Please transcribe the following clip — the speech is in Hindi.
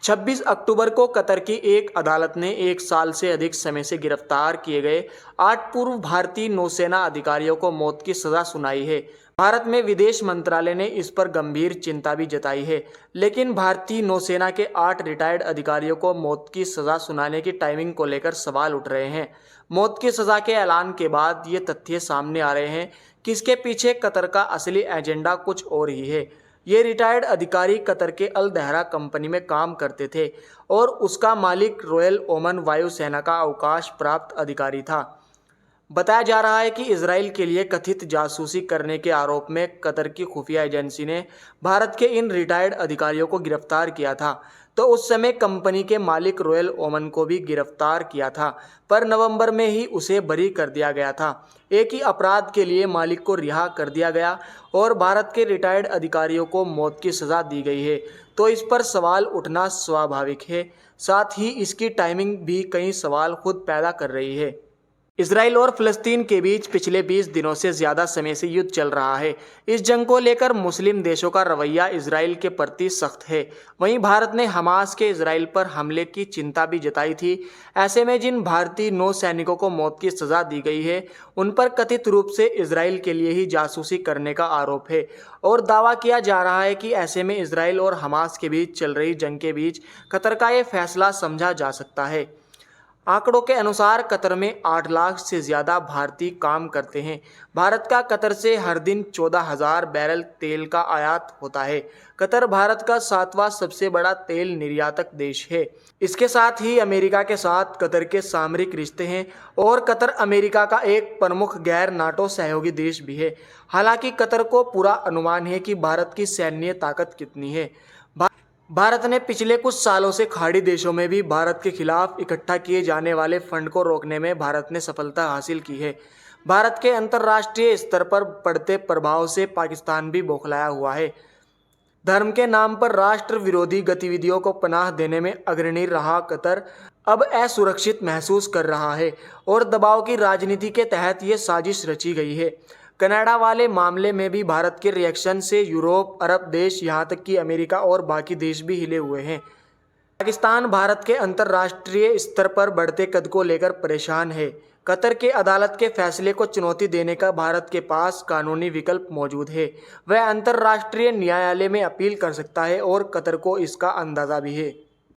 26 अक्टूबर को कतर की एक अदालत ने 1 साल से अधिक समय से गिरफ्तार किए गए 8 पूर्व भारतीय नौसेना अधिकारियों को मौत की सजा सुनाई है। भारत में विदेश मंत्रालय ने इस पर गंभीर चिंता भी जताई है, लेकिन भारतीय नौसेना के 8 रिटायर्ड अधिकारियों को मौत की सजा सुनाने की टाइमिंग को लेकर सवाल उठ रहे हैं। मौत की सजा के ऐलान के बाद ये तथ्य सामने आ रहे हैं कि इसके पीछे कतर का असली एजेंडा कुछ और ही है। ये रिटायर्ड अधिकारी कतर के अल दहरा कंपनी में काम करते थे और उसका मालिक रॉयल ओमन वायुसेना का अवकाश प्राप्त अधिकारी था। बताया जा रहा है कि इजराइल के लिए कथित जासूसी करने के आरोप में कतर की खुफिया एजेंसी ने भारत के इन रिटायर्ड अधिकारियों को गिरफ्तार किया था, तो उस समय कंपनी के मालिक रॉयल ओमन को भी गिरफ्तार किया था, पर नवंबर में ही उसे बरी कर दिया गया था। एक ही अपराध के लिए मालिक को रिहा कर दिया गया और भारत के रिटायर्ड अधिकारियों को मौत की सज़ा दी गई है, तो इस पर सवाल उठना स्वाभाविक है। साथ ही इसकी टाइमिंग भी कई सवाल खुद पैदा कर रही है। इजराइल और फिलिस्तीन के बीच पिछले 20 दिनों से ज़्यादा समय से युद्ध चल रहा है। इस जंग को लेकर मुस्लिम देशों का रवैया इजराइल के प्रति सख्त है। वहीं भारत ने हमास के इजराइल पर हमले की चिंता भी जताई थी। ऐसे में जिन भारतीय नौ सैनिकों को मौत की सज़ा दी गई है, उन पर कथित रूप से इजराइल के लिए ही जासूसी करने का आरोप है और दावा किया जा रहा है कि ऐसे में इजराइल और हमास के बीच चल रही जंग के बीच कतर का ये फैसला समझा जा सकता है। आंकड़ों के अनुसार कतर में 8 लाख से ज़्यादा भारतीय काम करते हैं। भारत का कतर से हर दिन 14,000 बैरल तेल का आयात होता है। कतर भारत का 7वां सबसे बड़ा तेल निर्यातक देश है। इसके साथ ही अमेरिका के साथ कतर के सामरिक रिश्ते हैं और कतर अमेरिका का एक प्रमुख गैर नाटो सहयोगी देश भी है। हालांकि कतर को पूरा अनुमान है कि भारत की सैन्य ताकत कितनी है। भारत ने पिछले कुछ सालों से खाड़ी देशों में भी भारत के खिलाफ इकट्ठा किए जाने वाले फंड को रोकने में भारत ने सफलता हासिल की है। भारत के अंतर्राष्ट्रीय स्तर पर पड़ते प्रभाव से पाकिस्तान भी बौखलाया हुआ है। धर्म के नाम पर राष्ट्र विरोधी गतिविधियों को पनाह देने में अग्रणी रहा कतर अब असुरक्षित महसूस कर रहा है और दबाव की राजनीति के तहत ये साजिश रची गई है। कनाडा वाले मामले में भी भारत के रिएक्शन से यूरोप, अरब देश, यहाँ तक कि अमेरिका और बाकी देश भी हिले हुए हैं। पाकिस्तान भारत के अंतर्राष्ट्रीय स्तर पर बढ़ते कद को लेकर परेशान है। कतर के अदालत के फैसले को चुनौती देने का भारत के पास कानूनी विकल्प मौजूद है। वह अंतर्राष्ट्रीय न्यायालय में अपील कर सकता है और कतर को इसका अंदाजा भी है।